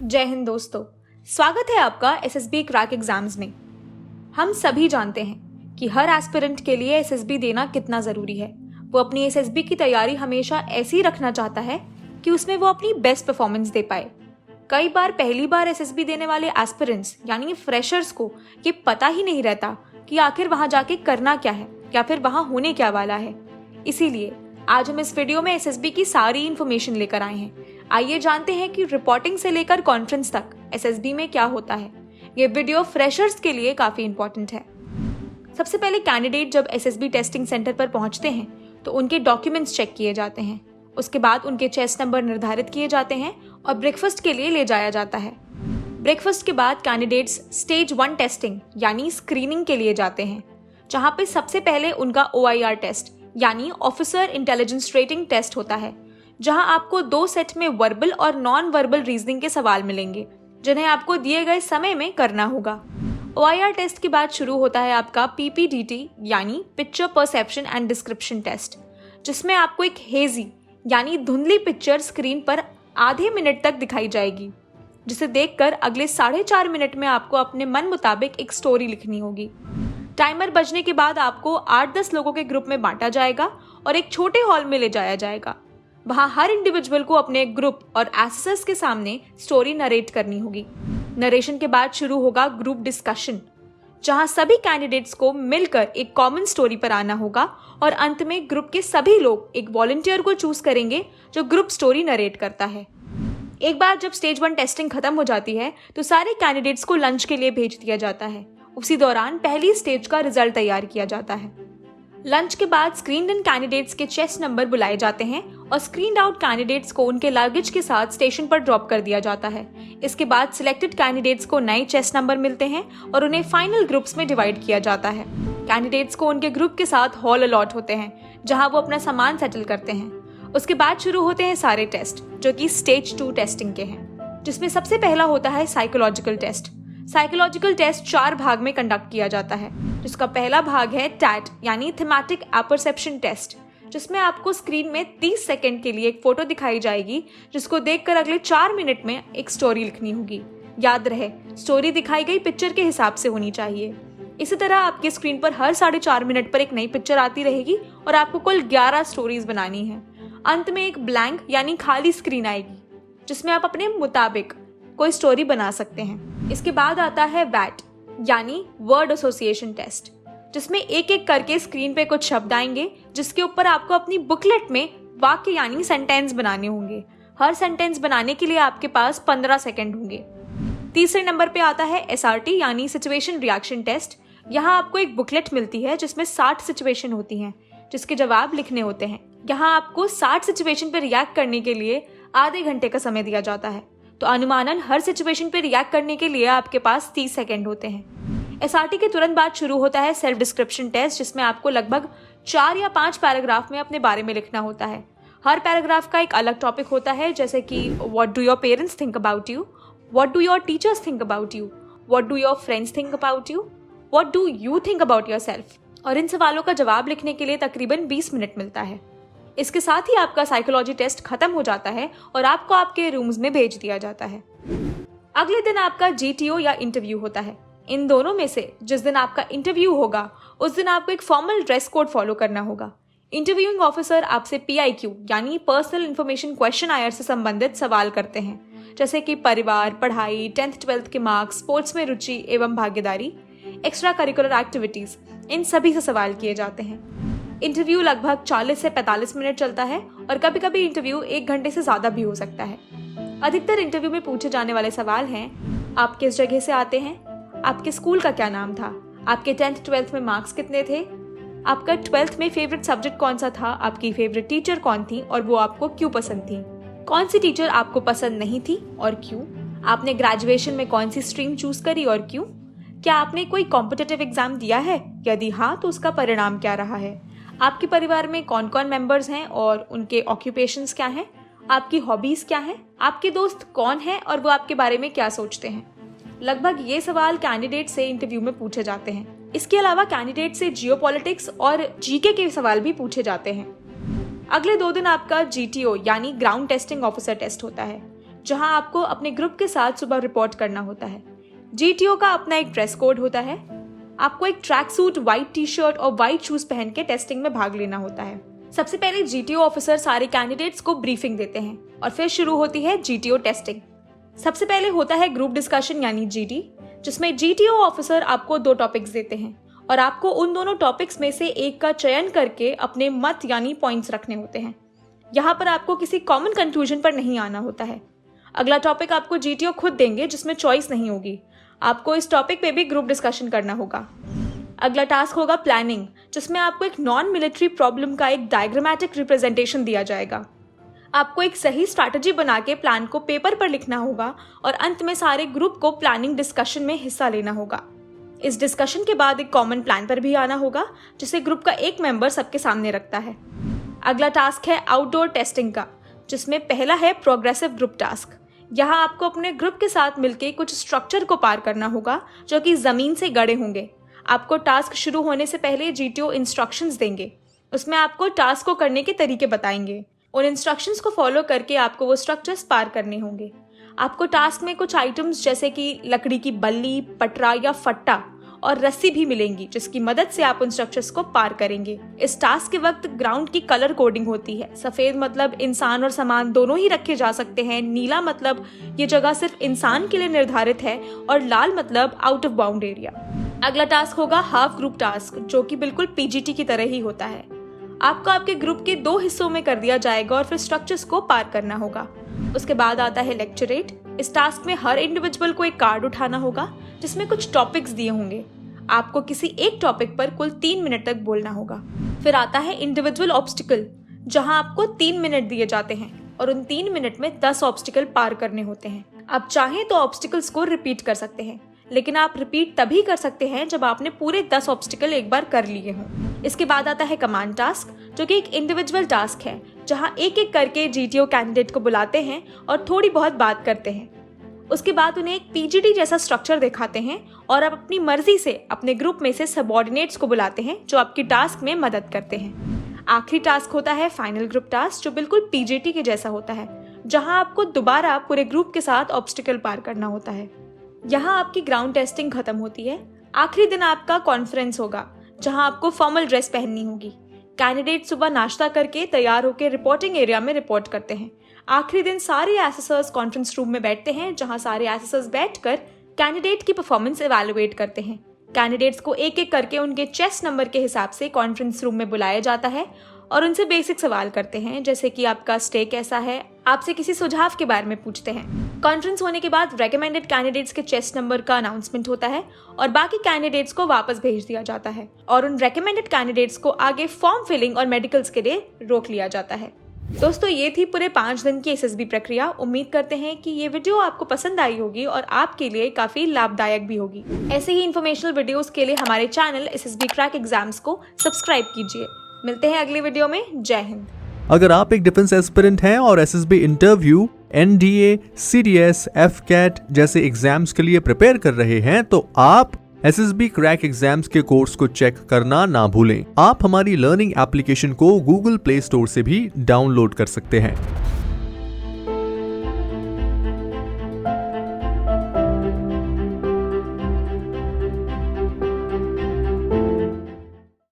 जय हिंद दोस्तों, स्वागत है आपका एसएसबी क्रैक एग्जाम्स में। हम सभी जानते हैं कि हर एस्पिरेंट के लिए एसएसबी देना कितना ज़रूरी है। वो अपनी एसएसबी की तैयारी हमेशा ऐसी रखना चाहता है कि उसमें वो अपनी बेस्ट परफॉर्मेंस दे पाए। कई बार पहली बार एसएसबी देने वाले एस्पिरेंट्स यानी फ्रेशर्स को ये पता ही नहीं रहता कि आखिर वहाँ जाके करना क्या है या फिर वहाँ होने क्या वाला है। इसीलिए आज हम इस वीडियो में एसएसबी की सारी इन्फॉर्मेशन लेकर आए हैं। आइए जानते हैं कि रिपोर्टिंग से लेकर कॉन्फ्रेंस तक एसएसबी में क्या होता है। ये वीडियो फ्रेशर्स के लिए काफी इंपॉर्टेंट है। सबसे पहले कैंडिडेट जब एसएसबी टेस्टिंग सेंटर पर पहुंचते हैं तो उनके डॉक्यूमेंट्स चेक किए जाते हैं। उसके बाद उनके चेस्ट नंबर निर्धारित किए जाते हैं और ब्रेकफास्ट के लिए ले जाया जाता है। ब्रेकफास्ट के बाद कैंडिडेट्स स्टेज 1 टेस्टिंग यानी स्क्रीनिंग के लिए जाते हैं, जहां पे सबसे पहले उनका OIR टेस्ट यानी ऑफिसर इंटेलिजेंस रेटिंग टेस्ट होता है, जहां आपको 2 सेट में वर्बल और नॉन वर्बल रीजनिंग के सवाल मिलेंगे, जिन्हें आपको दिए गए समय में करना होगा। OIR टेस्ट के बाद शुरू होता है आपका PPDT यानी picture perception and description test, जिसमें आपको एक हेजी यानी धुंधली पिक्चर स्क्रीन पर आधे मिनट तक दिखाई जाएगी, जिसे देखकर अगले 4.5 मिनट में आपको अपने मन मुताबिक एक स्टोरी लिखनी होगी। टाइमर बजने के बाद आपको 8-10 लोगों के ग्रुप में बांटा जाएगा और एक छोटे हॉल में ले जाया जाएगा। वहां हर इंडिविजुअल को अपने ग्रुप और एसेसर्स के सामने स्टोरी नरेट करनी होगी। नरेशन के बाद शुरू होगा ग्रुप डिस्कशन, जहां सभी कैंडिडेट्स को मिलकर एक कॉमन स्टोरी पर आना होगा और अंत में ग्रुप के सभी लोग एक वॉलंटियर को चूज करेंगे जो ग्रुप स्टोरी नरेट करता है। एक बार जब स्टेज 1 टेस्टिंग खत्म हो जाती है तो सारे कैंडिडेट्स को लंच के लिए भेज दिया जाता है। उसी दौरान पहली स्टेज का रिजल्ट तैयार किया जाता है। लंच के बाद स्क्रीन्ड इन कैंडिडेट्स के चेस्ट नंबर बुलाए जाते हैं और स्क्रीन्ड आउट कैंडिडेट्स को उनके लगेज के साथ स्टेशन पर ड्रॉप कर दिया जाता है। इसके बाद सिलेक्टेड कैंडिडेट्स को नए चेस्ट नंबर मिलते हैं और उन्हें फाइनल ग्रुप्स में डिवाइड किया जाता है। कैंडिडेट्स को उनके ग्रुप के साथ हॉल अलॉट होते हैं, जहां वो अपना सामान सेटल करते हैं। उसके बाद शुरू होते हैं सारे टेस्ट, जो कि स्टेज 2 टेस्टिंग के हैं, जिसमें सबसे पहला होता है साइकोलॉजिकल टेस्ट। साइकोलॉजिकल टेस्ट 4 भाग में कंडक्ट किया जाता है, जिसका पहला भाग है टैट यानी थीमेटिक अपरसेप्शन टेस्ट, जिसमें आपको स्क्रीन में 30 सेकंड के लिए एक फोटो दिखाई जाएगी, जिसको देखकर अगले 4 मिनट में एक स्टोरी लिखनी होगी। याद रहे, स्टोरी दिखाई गई पिक्चर के हिसाब से होनी चाहिए। इसी तरह आपकी स्क्रीन पर हर 4.5 मिनट पर एक नई पिक्चर आती रहेगी और आपको कुल 11 स्टोरीज बनानी है। अंत में एक ब्लैंक यानी खाली स्क्रीन आएगी, जिसमें आप अपने मुताबिक कोई स्टोरी बना सकते हैं। इसके बाद आता है वैट यानी वर्ड एसोसिएशन टेस्ट, जिसमें एक एक करके स्क्रीन पे कुछ शब्द आएंगे, जिसके ऊपर आपको अपनी बुकलेट में वाक्य यानी सेंटेंस बनाने होंगे। हर सेंटेंस बनाने के लिए आपके पास 15 सेकंड होंगे। तीसरे नंबर पे आता है SRT यानी सिचुएशन रिएक्शन टेस्ट। यहाँ आपको एक बुकलेट मिलती है जिसमें 60 सिचुएशन होती हैं, जिसके जवाब लिखने होते हैं। यहाँ आपको 60 सिचुएशन पे रिएक्ट करने के लिए आधे घंटे का समय दिया जाता है, तो अनुमानन हर सिचुएशन पे रिएक्ट करने के लिए आपके पास 30 सेकंड होते हैं। SRT के तुरंत बाद शुरू होता है सेल्फ डिस्क्रिप्शन टेस्ट, जिसमें आपको लगभग 4 या 5 पैराग्राफ में अपने बारे में लिखना होता है। हर पैराग्राफ का एक अलग टॉपिक होता है, जैसे कि what do your parents think about you, what do your teachers think about you, what do your friends think about you, what do you think about yourself. और इन सवालों का जवाब लिखने के लिए तकरीबन 20 मिनट मिलता है। इसके साथ ही आपका साइकोलॉजी टेस्ट खत्म हो जाता है और आपको आपके रूम्स में भेज दिया जाता है। अगले दिन आपका GTO या इंटरव्यू होता है। इन दोनों में से जिस दिन आपका इंटरव्यू होगा, उस दिन आपको एक फॉर्मल ड्रेस कोड फॉलो करना होगा। इंटरव्यूइंग ऑफिसर आपसे PIQ यानी पर्सनल इंफॉर्मेशन क्वेश्चन से संबंधित सवाल करते हैं, जैसे कि परिवार, पढ़ाई, 10th 12th के मार्क्स, स्पोर्ट्स में रुचि एवं भागीदारी, एक्स्ट्रा करिकुलर एक्टिविटीज, इन सभी से सवाल किए जाते हैं। इंटरव्यू लगभग 40 से 45 मिनट चलता है और कभी कभी इंटरव्यू 1 घंटे से ज़्यादा भी हो सकता है। अधिकतर इंटरव्यू में पूछे जाने वाले सवाल हैं: आप किस जगह से आते हैं, आपके स्कूल का क्या नाम था, आपके 10th 12th में मार्क्स कितने थे, आपका 12th में फेवरेट सब्जेक्ट कौन सा था, आपकी फेवरेट टीचर कौन थी और वो आपको क्यों पसंद थी, कौन सी टीचर आपको पसंद नहीं थी और क्यों, आपने ग्रेजुएशन में कौन सी स्ट्रीम चूज करी और क्यों, क्या आपने कोई कॉम्पिटिटिव एग्जाम दिया है, यदि हाँ तो उसका परिणाम क्या रहा है, आपके परिवार में कौन कौन मेंबर्स हैं और उनके ऑक्यूपेशंस क्या हैं, आपकी हॉबीज क्या हैं, आपके दोस्त कौन हैं और वो आपके बारे में क्या सोचते हैं। लगभग ये सवाल कैंडिडेट से इंटरव्यू में पूछे जाते हैं। इसके अलावा कैंडिडेट से जियोपॉलिटिक्स और GK के सवाल भी पूछे जाते हैं। अगले 2 दिन आपका GTO यानी ग्राउंड टेस्टिंग ऑफिसर टेस्ट होता है, जहां आपको अपने ग्रुप के साथ सुबह रिपोर्ट करना होता है। GTO का अपना एक ड्रेस कोड होता है। आपको एक ट्रैक सूट, व्हाइट टी-शर्ट और व्हाइट शूज पहन के टेस्टिंग में भाग लेना होता है। सबसे पहले GTO ऑफिसर सारे कैंडिडेट्स को ब्रीफिंग देते हैं और फिर शुरू होती है GTO टेस्टिंग। सबसे पहले होता है ग्रुप डिस्कशन यानी GD, जिसमें GTO ऑफिसर आपको 2 टॉपिक्स देते हैं और आपको उन दोनों टॉपिक्स में से एक का चयन करके अपने मत यानी पॉइंट्स रखने होते हैं। यहाँ पर आपको किसी कॉमन कंक्लूजन पर नहीं आना होता है। अगला टॉपिक आपको GTO खुद देंगे, जिसमें चॉइस नहीं होगी। आपको इस टॉपिक पे भी ग्रुप डिस्कशन करना होगा। अगला टास्क होगा प्लानिंग, जिसमें आपको एक नॉन मिलिट्री प्रॉब्लम का एक डायग्रामेटिक रिप्रेजेंटेशन दिया जाएगा। आपको एक सही स्ट्रैटेजी बना के प्लान को पेपर पर लिखना होगा और अंत में सारे ग्रुप को प्लानिंग डिस्कशन में हिस्सा लेना होगा। इस डिस्कशन के बाद एक कॉमन प्लान पर भी आना होगा, जिसे ग्रुप का एक मेंबर सबके सामने रखता है। अगला टास्क है आउटडोर टेस्टिंग का, जिसमें पहला है प्रोग्रेसिव ग्रुप टास्क। यहाँ आपको अपने ग्रुप के साथ मिलकर कुछ स्ट्रक्चर को पार करना होगा जो कि जमीन से गड़े होंगे। आपको टास्क शुरू होने से पहले GTO इंस्ट्रक्शंस देंगे। उसमें आपको टास्क को करने के तरीके बताएंगे। उन इंस्ट्रक्शंस को फॉलो करके आपको वो स्ट्रक्चर्स पार करने होंगे। आपको टास्क में कुछ आइटम्स जैसे कि लकड़ी की बल्ली, पटरा या फट्टा और रस्सी भी मिलेंगी, जिसकी मदद से आप उन स्ट्रक्चर्स को पार करेंगे। इस टास्क के वक्त ग्राउंड की कलर कोडिंग होती है। सफेद मतलब इंसान और सामान दोनों ही रखे जा सकते हैं, नीला मतलब ये जगह सिर्फ इंसान के लिए निर्धारित है और लाल मतलब आउट ऑफ बाउंड एरिया। अगला टास्क होगा हाफ ग्रुप टास्क, जो कि बिल्कुल PGT की तरह ही होता है। आपको आपके ग्रुप के 2 हिस्सों में कर दिया जाएगा और फिर स्ट्रक्चर्स को पार करना होगा। उसके बाद आता है लेक्चरेट। इस टास्क में हर इंडिविजुअल को एक कार्ड उठाना होगा जिसमें कुछ टॉपिक्स दिए होंगे। आपको किसी एक टॉपिक पर कुल 3 मिनट तक बोलना होगा। फिर आता है इंडिविजुअल ऑब्स्टिकल, जहां आपको 3 मिनट दिए जाते हैं और उन 3 मिनट में 10 ऑब्स्टिकल पार करने होते हैं। आप चाहें तो ऑब्स्टिकल्स को रिपीट कर सकते हैं, लेकिन आप रिपीट तभी कर सकते हैं जब आपने पूरे 10 ऑब्स्टिकल एक बार कर लिए हों। इसके बाद आता है कमांड टास्क, जो कि एक इंडिविजुअल टास्क है, जहां एक एक करके GTO कैंडिडेट को बुलाते हैं और थोड़ी बहुत बात करते हैं। उसके बाद उन्हें एक PGT जैसा स्ट्रक्चर दिखाते हैं और आप अपनी मर्जी से अपने ग्रुप में से सबऑर्डिनेट्स को बुलाते हैं जो आपकी टास्क में मदद करते हैं। आखिरी टास्क होता है फाइनल ग्रुप टास्क, जो बिल्कुल PGT के जैसा होता है, जहां आपको दोबारा पूरे ग्रुप के साथ ऑब्स्टिकल पार करना होता है। यहाँ आपकी ग्राउंड टेस्टिंग खत्म होती है। आखिरी दिन आपका कॉन्फ्रेंस होगा, जहां आपको फॉर्मल ड्रेस पहननी होगी। कैंडिडेट सुबह नाश्ता करके तैयार होकर रिपोर्टिंग एरिया में रिपोर्ट करते हैं। आखिरी दिन सारे एसेसर्स कॉन्फ्रेंस रूम में बैठते हैं, जहां सारे एसेसर्स बैठकर कैंडिडेट की परफॉर्मेंस एवेलुएट करते हैं। कैंडिडेट्स को एक एक करके उनके चेस्ट नंबर के हिसाब से कॉन्फ्रेंस रूम में बुलाया जाता है और उनसे बेसिक सवाल करते हैं, जैसे कि आपका स्टे कैसा है, आपसे किसी सुझाव के बारे में पूछते हैं। कॉन्फ्रेंस होने के बाद रेकमेंडेड कैंडिडेट्स के चेस्ट नंबर का अनाउंसमेंट होता है और बाकी कैंडिडेट्स को वापस भेज दिया जाता है और उन रेकमेंडेड कैंडिडेट्स को आगे फॉर्म फिलिंग और मेडिकल्स के लिए रोक लिया जाता है। दोस्तों, ये थी पूरे 5 दिन की SSB प्रक्रिया। उम्मीद करते हैं कि ये वीडियो आपको पसंद आई होगी और आपके लिए काफी लाभदायक भी होगी। ऐसे ही इन्फॉर्मेशनल वीडियोस के लिए हमारे चैनल SSB क्रैक एग्जाम्स को सब्सक्राइब कीजिए। मिलते हैं अगले वीडियो में। जय हिंद। अगर आप एक डिफेंस एस्पिरेंट हैं और SSB interview, NDA, CDS, FCAT जैसे एग्जाम्स के लिए प्रिपेयर कर रहे हैं तो आप SSB क्रैक एग्जाम्स के कोर्स को चेक करना ना भूलें। आप हमारी लर्निंग एप्लीकेशन को Google Play Store से भी डाउनलोड कर सकते हैं।